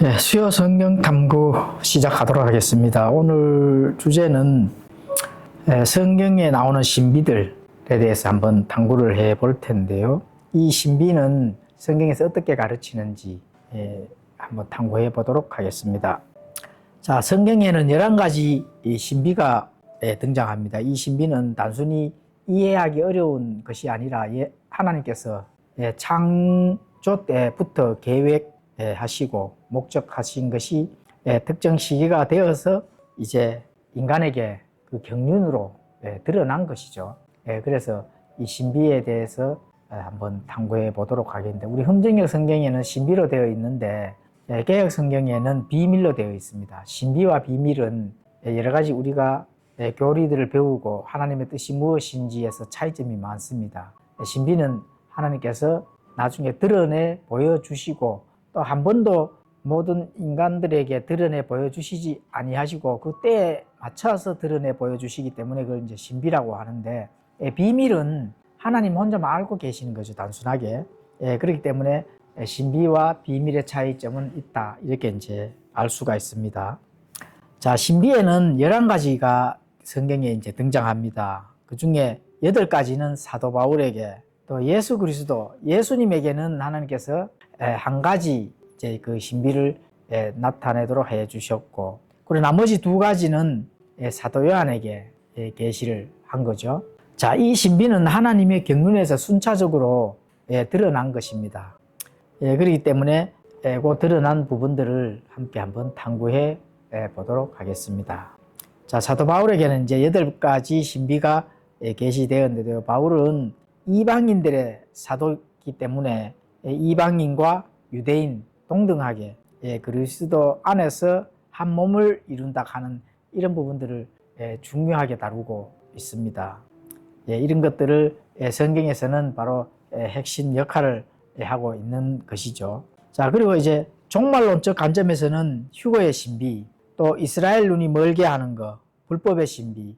네, 수요 성경 탐구 시작하도록 하겠습니다. 오늘 주제는 성경에 나오는 신비들에 대해서 한번 탐구를 해 볼 텐데요. 이 신비는 성경에서 어떻게 가르치는지 한번 탐구해 보도록 하겠습니다. 자, 성경에는 11가지 신비가 등장합니다. 이 신비는 단순히 이해하기 어려운 것이 아니라 하나님께서 창조 때부터 계획하시고 목적하신 것이 특정 시기가 되어서 이제 인간에게 그 경륜으로 드러난 것이죠. 그래서 이 신비에 대해서 한번 탐구해 보도록 하겠는데, 우리 흠정역 성경에는 신비로 되어 있는데 개역 성경에는 비밀로 되어 있습니다. 신비와 비밀은 여러 가지 우리가 교리들을 배우고 하나님의 뜻이 무엇인지에서 차이점이 많습니다. 신비는 하나님께서 나중에 드러내 보여주시고 또 한 번도 모든 인간들에게 드러내 보여주시지 아니하시고 그 때에 맞춰서 드러내 보여주시기 때문에 그걸 이제 신비라고 하는데, 비밀은 하나님 혼자만 알고 계시는 거죠, 단순하게. 그렇기 때문에 신비와 비밀의 차이점은 있다, 이렇게 이제 알 수가 있습니다. 자, 신비에는 11가지가 성경에 이제 등장합니다. 그 중에 8가지는 사도 바울에게, 또 예수 그리스도, 예수님에게는 하나님께서 한 가지 이제 그 신비를 나타내도록 해 주셨고, 그리고 나머지 2가지는 사도 요한에게 계시를 한 거죠. 자, 이 신비는 하나님의 경륜에서 순차적으로 드러난 것입니다. 그렇기 때문에 그 드러난 부분들을 함께 한번 탐구해 보도록 하겠습니다. 자, 사도 바울에게는 이제 8가지 신비가 계시되었는데요. 바울은 이방인들의 사도이기 때문에 이방인과 유대인 동등하게 그리스도 안에서 한 몸을 이룬다 하는 이런 부분들을 중요하게 다루고 있습니다. 이런 것들을 성경에서는 바로 핵심 역할을 하고 있는 것이죠. 자, 그리고 이제 종말론적 관점에서는 휴거의 신비, 또 이스라엘 눈이 멀게 하는 것, 불법의 신비,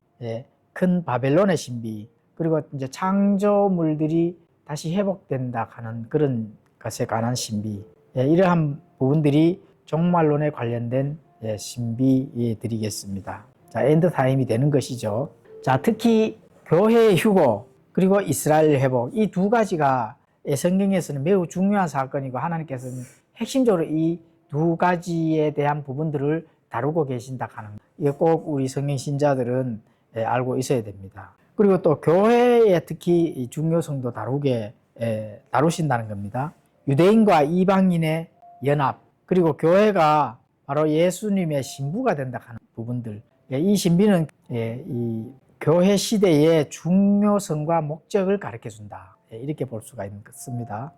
큰 바벨론의 신비, 그리고 이제 창조물들이 다시 회복된다 하는 그런 것에 관한 신비, 이러한 부분들이 종말론에 관련된 신비들이겠습니다. 자, 엔드타임이 되는 것이죠. 자, 특히 교회의 휴거 그리고 이스라엘 회복, 이 2가지가 성경에서는 매우 중요한 사건이고 하나님께서는 핵심적으로 이 2가지에 대한 부분들을 다루고 계신다 하는, 이게 꼭 우리 성경 신자들은 알고 있어야 됩니다. 그리고 또 교회의 특히 중요성도 다루신다는 겁니다. 유대인과 이방인의 연합, 그리고 교회가 바로 예수님의 신부가 된다 하는 부분들, 이 신비는 이 교회 시대의 중요성과 목적을 가르쳐 준다, 이렇게 볼 수가 있습니다.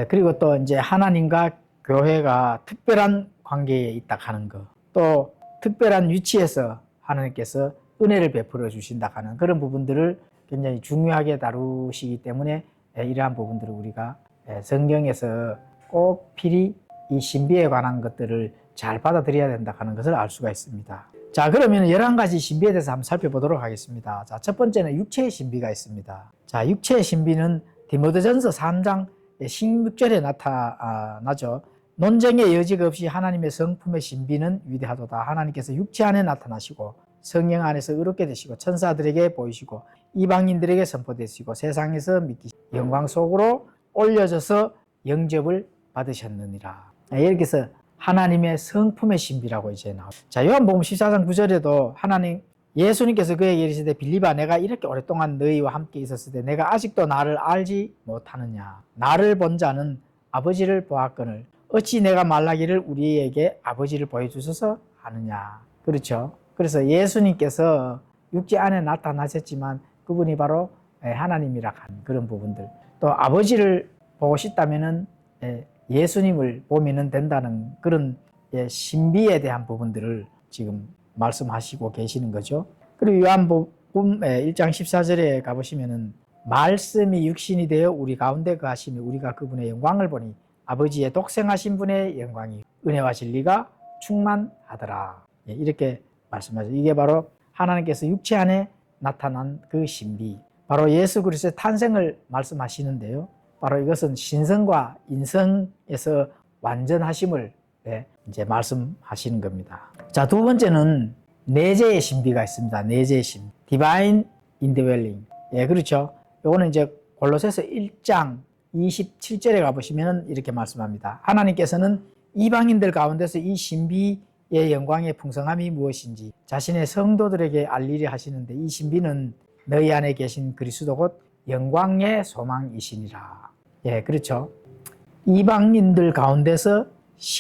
그리고 또 이제 하나님과 교회가 특별한 관계에 있다 하는 것, 또 특별한 위치에서 하나님께서 은혜를 베풀어 주신다 하는 그런 부분들을 굉장히 중요하게 다루시기 때문에 이러한 부분들을 우리가 성경에서 꼭 필히 이 신비에 관한 것들을 잘 받아들여야 된다 하는 것을 알 수가 있습니다. 자, 그러면 11가지 신비에 대해서 한번 살펴보도록 하겠습니다. 자, 첫 번째는 육체의 신비가 있습니다. 자, 육체의 신비는 디모데전서 3장 16절에 나타나죠. 논쟁의 여지가 없이 하나님의 성품의 신비는 위대하도다. 하나님께서 육체 안에 나타나시고 성령 안에서 의롭게 되시고 천사들에게 보이시고 이방인들에게 선포되시고 세상에서 믿기시고 영광 속으로 올려져서 영접을 받으셨느니라. 이렇게 해서 하나님의 성품의 신비라고 이제 나옵니다. 자, 요한복음 14장 9절에도 하나님, 예수님께서 그에게 이르시되 빌립아, 내가 이렇게 오랫동안 너희와 함께 있었을 때 내가 아직도 나를 알지 못하느냐. 나를 본 자는 아버지를 보았거늘 어찌 내가 말하기를 우리에게 아버지를 보여주셔서 하느냐. 그렇죠. 그래서 예수님께서 육체 안에 나타나셨지만 그분이 바로 하나님이라 하는 그런 부분들, 또 아버지를 보고 싶다면은 예수님을 보면 된다는 그런 신비에 대한 부분들을 지금 말씀하시고 계시는 거죠. 그리고 요한복음 1장 14절에 가보시면은 말씀이 육신이 되어 우리 가운데 거하시며 우리가 그분의 영광을 보니 아버지의 독생하신 분의 영광이 은혜와 진리가 충만하더라, 이렇게 말씀하죠. 이게 바로 하나님께서 육체 안에 나타난 그 신비, 바로 예수 그리스도의 탄생을 말씀하시는데요. 바로 이것은 신성과 인성에서 완전하심을 이제 말씀하시는 겁니다. 자, 두 번째는 내재의 신비가 있습니다. 내재의 신비. Divine Indwelling. 예, 그렇죠. 요거는 이제 골로새서 1장 27절에 가보시면 이렇게 말씀합니다. 하나님께서는 이방인들 가운데서 이 신비의 영광의 풍성함이 무엇인지 자신의 성도들에게 알리려 하시는데, 이 신비는 너희 안에 계신 그리스도 곧 영광의 소망이시니라. 예, 그렇죠. 이방인들 가운데서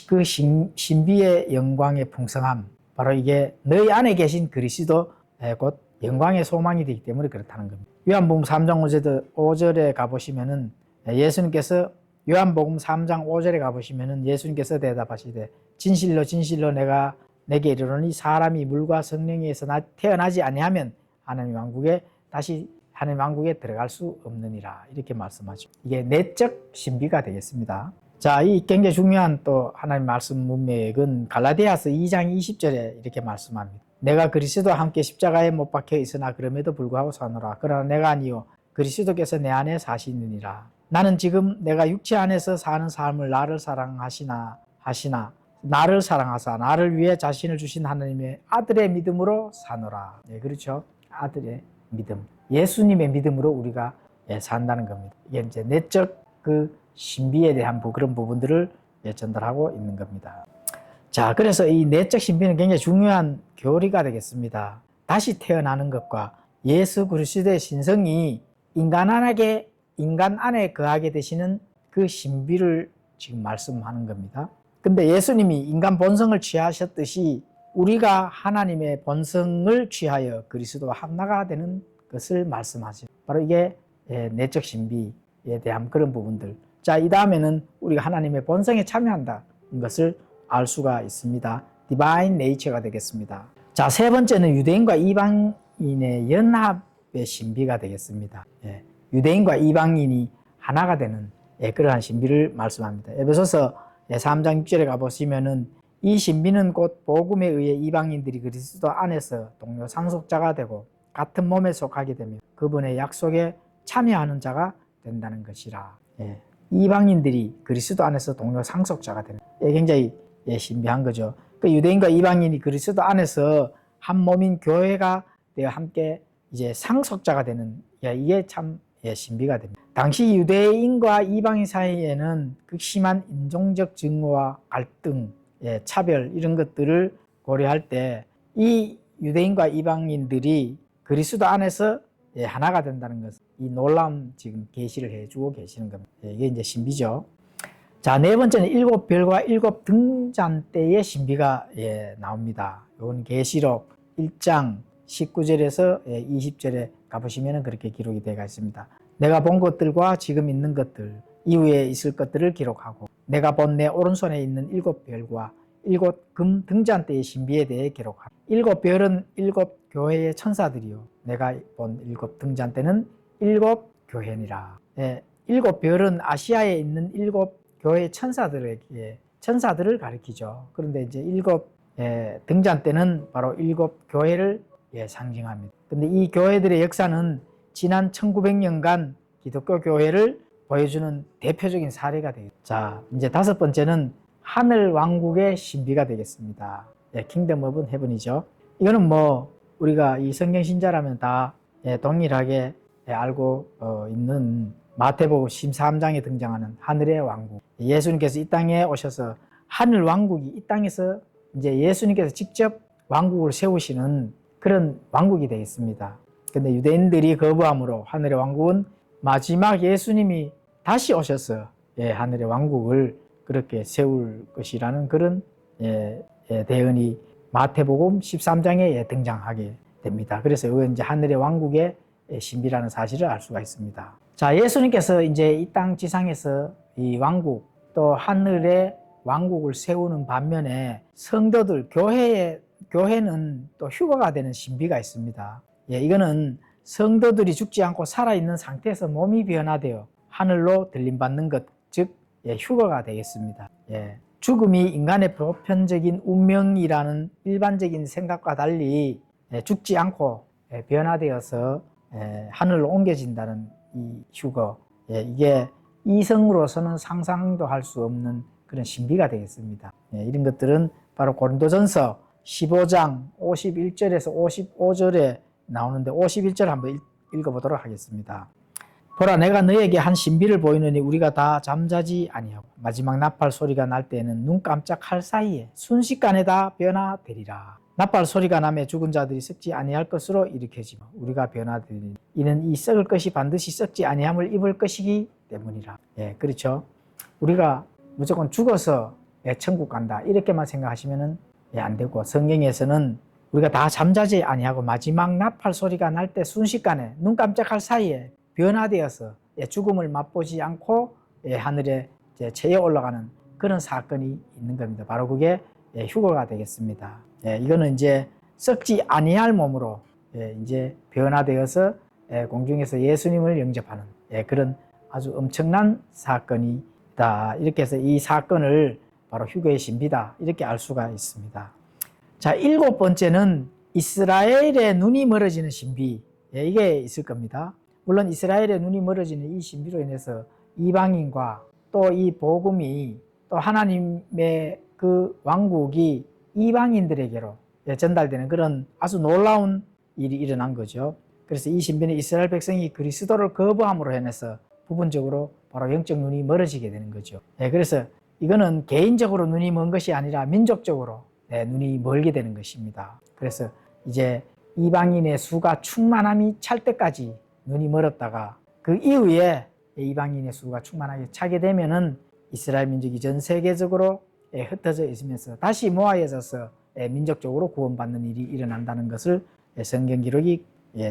그 신비의 영광의 풍성함, 바로 이게 너희 안에 계신 그리스도 곧 영광의 소망이 되기 때문에 그렇다는 겁니다. 요한복음 3장 5절에 가보시면은 예수님께서, 요한복음 3장 5절에 가보시면은 예수님께서 대답하시되 진실로 진실로 내가 내게 이르노니 사람이 물과 성령에서 태어나지 아니하면 하나님 왕국에 들어갈 수 없느니라, 이렇게 말씀하죠. 이게 내적 신비가 되겠습니다. 자, 이 굉장히 중요한 또 하나님 말씀 문맥은 갈라디아서 2장 20절에 이렇게 말씀합니다. 내가 그리스도와 함께 십자가에 못 박혀 있으나 그럼에도 불구하고 사노라. 그러나 내가 아니요 그리스도께서 내 안에 사시느니라. 나는 지금 내가 육체 안에서 사는 삶을 나를 사랑하시나 나를 사랑하사 나를 위해 자신을 주신 하나님의 아들의 믿음으로 사노라. 예, 그렇죠. 아들의 믿음, 예수님의 믿음으로 우리가 산다는 겁니다. 이게 이제 내적 그 신비에 대한 그런 부분들을 전달하고 있는 겁니다. 자, 그래서 이 내적 신비는 굉장히 중요한 교리가 되겠습니다. 다시 태어나는 것과 예수 그리스도의 신성이 인간 안에 거하게 되시는 그 신비를 지금 말씀하는 겁니다. 근데 예수님이 인간 본성을 취하셨듯이 우리가 하나님의 본성을 취하여 그리스도와 하나가 되는 것을 말씀하죠. 바로 이게 내적 신비에 대한 그런 부분들. 자, 이 다음에는 우리가 하나님의 본성에 참여한다는 것을 알 수가 있습니다. 디바인 네이처가 되겠습니다. 자, 세 번째는 유대인과 이방인의 연합의 신비가 되겠습니다. 유대인과 이방인이 하나가 되는 그러한 신비를 말씀합니다. 에베소서 3장 6절에 가보시면은 이 신비는 곧 복음에 의해 이방인들이 그리스도 안에서 동료 상속자가 되고 같은 몸에 속하게 되며 그분의 약속에 참여하는 자가 된다는 것이라. 이방인들이 그리스도 안에서 동료 상속자가 되는, 굉장히 신비한 거죠. 그 유대인과 이방인이 그리스도 안에서 한 몸인 교회가 되어 함께 이제 상속자가 되는, 이게 참 신비가 됩니다. 당시 유대인과 이방인 사이에는 극심한 인종적 증오와 갈등, 차별, 이런 것들을 고려할 때 이 유대인과 이방인들이 그리스도 안에서 하나가 된다는 것, 이 놀라운 지금 계시를 해주고 계시는 겁니다. 이게 이제 신비죠. 자, 네 번째는 일곱 별과 일곱 등잔대의 신비가 나옵니다. 이건 계시록 1장 19절에서 20절에 가보시면 그렇게 기록이 되어 있습니다. 내가 본 것들과 지금 있는 것들, 이후에 있을 것들을 기록하고 내가 본 내 오른손에 있는 일곱 별과 일곱 금 등잔대의 신비에 대해 기록하라. 일곱 별은 일곱 교회의 천사들이요 내가 본 일곱 등잔대는 일곱 교회니라. 일곱 별은 아시아에 있는 일곱 교회의 천사들을 가리키죠. 그런데 이제 일곱 등잔대는 바로 일곱 교회를 상징합니다. 근데 이 교회들의 역사는 지난 1900년간 기독교 교회를 보여주는 대표적인 사례가 되겠습니다. 자, 이제 다섯 번째는 하늘 왕국의 신비가 되겠습니다. 킹덤 오브 헤븐이죠. 이거는 우리가 이 성경 신자라면 다 동일하게 알고 있는 마태복음 13장에 등장하는 하늘의 왕국. 예수님께서 이 땅에 오셔서 하늘 왕국이 이 땅에서 이제 예수님께서 직접 왕국을 세우시는 그런 왕국이 되겠습니다. 근데 유대인들이 거부함으로 하늘의 왕국은 마지막 예수님이 다시 오셔서 하늘의 왕국을 그렇게 세울 것이라는 그런 대언이 마태복음 13장에 등장하게 됩니다. 그래서 이건 이제 하늘의 왕국의 신비라는 사실을 알 수가 있습니다. 자, 예수님께서 이제 이 땅 지상에서 이 왕국 또 하늘의 왕국을 세우는 반면에 성도들, 교회는 또 휴거가 되는 신비가 있습니다. 이거는 성도들이 죽지 않고 살아있는 상태에서 몸이 변화되어 하늘로 들림받는 것, 즉 휴거가 되겠습니다. 죽음이 인간의 보편적인 운명이라는 일반적인 생각과 달리 죽지 않고 변화되어서 하늘로 옮겨진다는 이 휴거, 이게 이성으로서는 상상도 할 수 없는 그런 신비가 되겠습니다. 이런 것들은 바로 고린도전서 15장 51절에서 55절에 나오는데 51절 한번 읽어보도록 하겠습니다. 보라, 내가 너에게 한 신비를 보이느니 우리가 다 잠자지 아니하고 마지막 나팔 소리가 날 때에는 눈 깜짝할 사이에 순식간에 다 변화되리라. 나팔 소리가 나며 죽은 자들이 썩지 아니할 것으로 일으켜지며 우리가 변화되리니 이는 이 썩을 것이 반드시 썩지 아니함을 입을 것이기 때문이라. 그렇죠. 우리가 무조건 죽어서 천국 간다 이렇게만 생각하시면은 안 되고, 성경에서는 우리가 다 잠자지 아니하고 마지막 나팔 소리가 날 때 순식간에 눈 깜짝할 사이에 변화되어서 죽음을 맛보지 않고 하늘에 체에 올라가는 그런 사건이 있는 겁니다. 바로 그게 휴거가 되겠습니다. 이거는 이제 썩지 아니할 몸으로 이제 변화되어서 공중에서 예수님을 영접하는 그런 아주 엄청난 사건이다. 이렇게 해서 이 사건을 바로 휴거의 신비다 이렇게 알 수가 있습니다. 자, 7번째는 이스라엘의 눈이 멀어지는 신비. 이게 있을 겁니다. 물론 이스라엘의 눈이 멀어지는 이 신비로 인해서 이방인과 또 이 복음이 또 하나님의 그 왕국이 이방인들에게로 전달되는 그런 아주 놀라운 일이 일어난 거죠. 그래서 이 신비는 이스라엘 백성이 그리스도를 거부함으로 인해서 부분적으로 바로 영적 눈이 멀어지게 되는 거죠. 그래서 이거는 개인적으로 눈이 먼 것이 아니라 민족적으로 눈이 멀게 되는 것입니다. 그래서 이제 이방인의 수가 충만함이 찰 때까지 눈이 멀었다가 그 이후에 이방인의 수가 충만하게 차게 되면은 이스라엘 민족이 전 세계적으로 흩어져 있으면서 다시 모아져서 민족적으로 구원받는 일이 일어난다는 것을 성경 기록이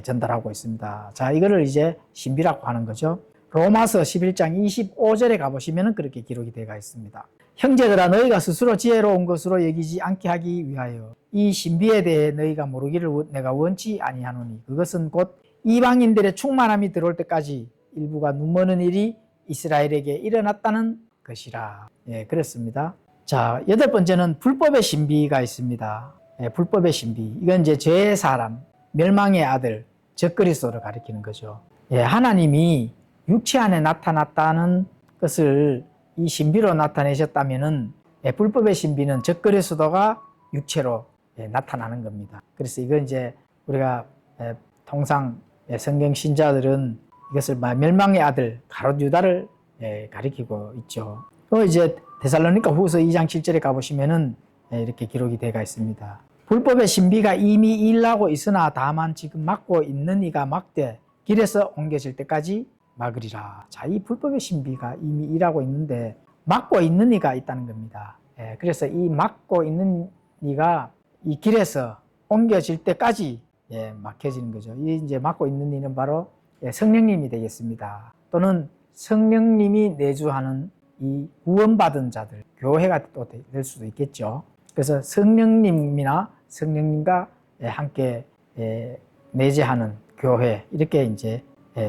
전달하고 있습니다. 자, 이거를 이제 신비라고 하는 거죠. 로마서 11장 25절에 가보시면 그렇게 기록이 되어 있습니다. 형제들아, 너희가 스스로 지혜로운 것으로 여기지 않게 하기 위하여 이 신비에 대해 너희가 모르기를 내가 원치 아니하노니 그것은 곧 이방인들의 충만함이 들어올 때까지 일부가 눈머는 일이 이스라엘에게 일어났다는 것이라. 그렇습니다. 자, 8번째는 불법의 신비가 있습니다. 불법의 신비. 이건 이제 죄의 사람, 멸망의 아들, 적그리스도를 가리키는 거죠. 하나님이 육체 안에 나타났다는 것을 이 신비로 나타내셨다면은 불법의 신비는 적그리스도가 육체로 나타나는 겁니다. 그래서 이건 이제 우리가 통상 성경 신자들은 이것을 멸망의 아들 가롯 유다를 가리키고 있죠. 또 이제 데살로니가 후서 2장 7절에 가보시면은 이렇게 기록이 되어 있습니다. 불법의 신비가 이미 일하고 있으나 다만 지금 막고 있는 이가 막되 길에서 옮겨질 때까지 막으리라. 자, 이 불법의 신비가 이미 일하고 있는데 막고 있는 이가 있다는 겁니다. 그래서 이 막고 있는 이가 이 길에서 옮겨질 때까지 막혀지는 거죠. 이 이제 막고 있는 이는 바로 성령님이 되겠습니다. 또는 성령님이 내주하는 이 구원받은 자들, 교회가 또 될 수도 있겠죠. 그래서 성령님이나 성령님과 함께 내재하는 교회, 이렇게 이제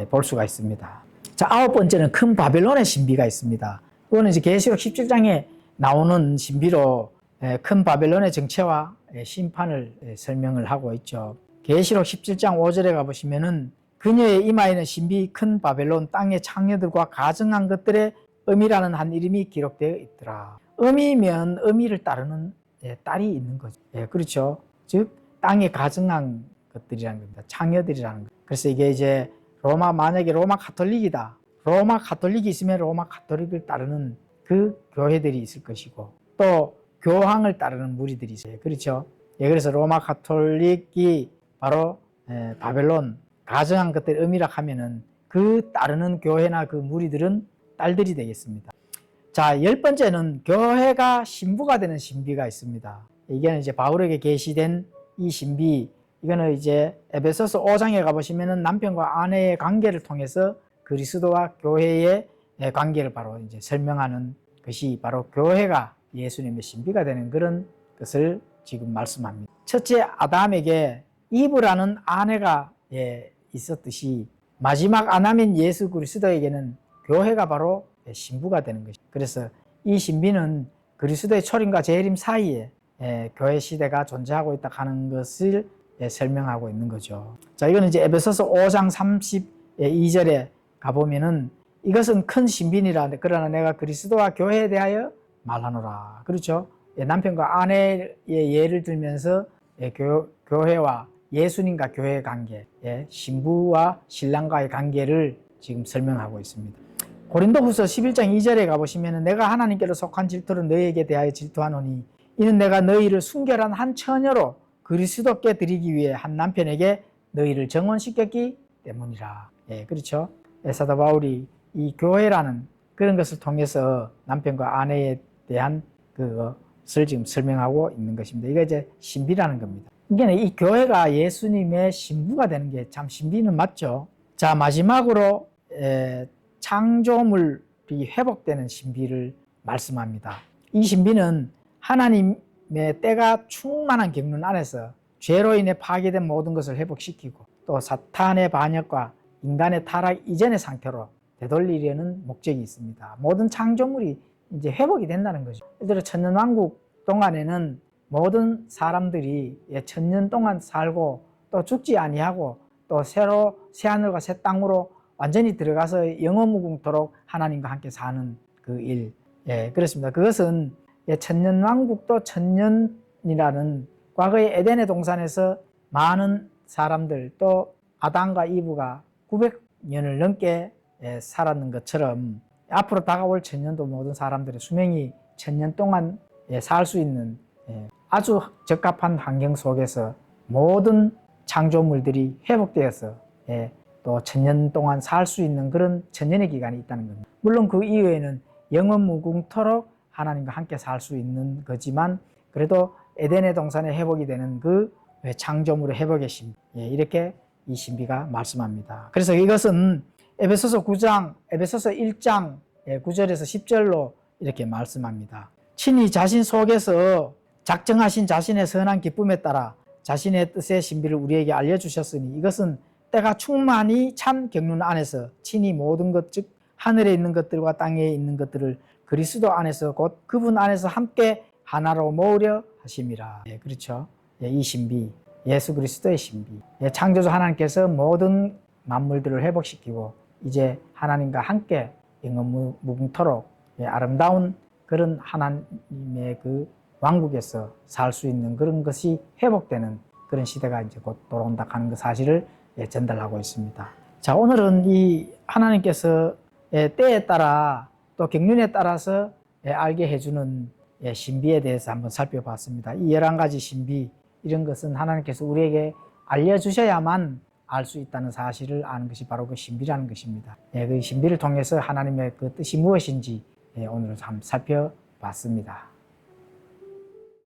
볼 수가 있습니다. 자, 9번째는 큰 바벨론의 신비가 있습니다. 이거는 이제 계시록 17장에 나오는 신비로 큰 바벨론의 정체와 심판을 설명을 하고 있죠. 계시록 17장 5절에 가보시면은 그녀의 이마에는 신비 큰 바벨론 땅의 창녀들과 가증한 것들의 음이라는 한 이름이 기록되어 있더라. 음이면 음이를 따르는 딸이 있는 거죠. 그렇죠. 즉 땅에 가증한 것들이라는 겁니다. 창녀들이라는 것. 그래서 이게 이제 만약에 로마 가톨릭이다. 로마 가톨릭이 있으면 로마 가톨릭을 따르는 그 교회들이 있을 것이고 또 교황을 따르는 무리들이 있어요. 그렇죠. 그래서 로마 가톨릭이 바로 바벨론 가증한 것들 음이라 하면은 그 따르는 교회나 그 무리들은 딸들이 되겠습니다. 자, 10번째는 교회가 신부가 되는 신비가 있습니다. 이게 이제 바울에게 계시된 이 신비, 이거는 이제 에베소서 5장에 가보시면은 남편과 아내의 관계를 통해서 그리스도와 교회의 관계를 바로 이제 설명하는 것이 바로 교회가 예수님의 신비가 되는 그런 것을 지금 말씀합니다. 첫째 아담에게 이브라는 아내가 있었듯이 마지막 아담인 예수 그리스도에게는 교회가 바로 신부가 되는 것입니다. 그래서 이 신비는 그리스도의 초림과 재림 사이에 교회 시대가 존재하고 있다 하는 것을 설명하고 있는 거죠. 자, 이거는 이제 에베소서 5장 32절에 가보면은 이것은 큰 신비니라. 그러나 내가 그리스도와 교회에 대하여 말하노라. 그렇죠. 남편과 아내의 예를 들면서 교회와 예수님과 교회의 관계, 신부와 신랑과의 관계를 지금 설명하고 있습니다. 고린도후서 11장 2절에 가보시면 내가 하나님께로 속한 질투로 너희에게 대하여 질투하노니 이는 내가 너희를 순결한 한 처녀로 그리스도께 드리기 위해 한 남편에게 너희를 정혼시켰기 때문이라. 그렇죠. 사도 바울이 이 교회라는 그런 것을 통해서 남편과 아내에 대한 그것을 지금 설명하고 있는 것입니다. 이게 이제 신비라는 겁니다. 그러니까 이 교회가 예수님의 신부가 되는 게 참 신비는 맞죠. 자, 마지막으로 창조물이 회복되는 신비를 말씀합니다. 이 신비는 하나님의 때가 충만한 경륜 안에서 죄로 인해 파괴된 모든 것을 회복시키고 또 사탄의 반역과 인간의 타락 이전의 상태로 되돌리려는 목적이 있습니다. 모든 창조물이 이제 회복이 된다는 거죠. 예를 들어 천년왕국 동안에는 모든 사람들이 천년 동안 살고 또 죽지 아니하고 또 새로 새하늘과 새 땅으로 완전히 들어가서 영원무궁토록 하나님과 함께 사는 그 일. 그렇습니다. 그것은 천년왕국도 천년이라는 과거의 에덴의 동산에서 많은 사람들 또 아담과 이브가 900년을 넘게 살았는 것처럼 앞으로 다가올 천년도 모든 사람들의 수명이 천년 동안 살 수 있는 아주 적합한 환경 속에서 모든 창조물들이 회복되어서 또 천년 동안 살 수 있는 그런 천년의 기간이 있다는 겁니다. 물론 그 이후에는 영원무궁토록 하나님과 함께 살 수 있는 거지만 그래도 에덴의 동산에 회복이 되는 그 창조물의 회복의 신비, 이렇게 이 신비가 말씀합니다. 그래서 이것은 에베소서 1장 9절에서 10절로 이렇게 말씀합니다. 친히 자신 속에서 작정하신 자신의 선한 기쁨에 따라 자신의 뜻의 신비를 우리에게 알려주셨으니 이것은 때가 충만히 참 경륜 안에서 친히 모든 것, 즉 하늘에 있는 것들과 땅에 있는 것들을 그리스도 안에서 곧 그분 안에서 함께 하나로 모으려 하심이라. 그렇죠. 이 신비, 예수 그리스도의 신비. 창조주 하나님께서 모든 만물들을 회복시키고 이제 하나님과 함께 영원무궁토록 아름다운 그런 하나님의 그 왕국에서 살 수 있는 그런 것이 회복되는 그런 시대가 이제 곧 돌아온다 하는 그 사실을 전달하고 있습니다. 자, 오늘은 이 하나님께서 때에 따라 또 경륜에 따라서 알게 해주는 신비에 대해서 한번 살펴봤습니다. 이 11가지 신비, 이런 것은 하나님께서 우리에게 알려주셔야만 알 수 있다는 사실을 아는 것이 바로 그 신비라는 것입니다. 그 신비를 통해서 하나님의 그 뜻이 무엇인지 오늘 한번 살펴봤습니다.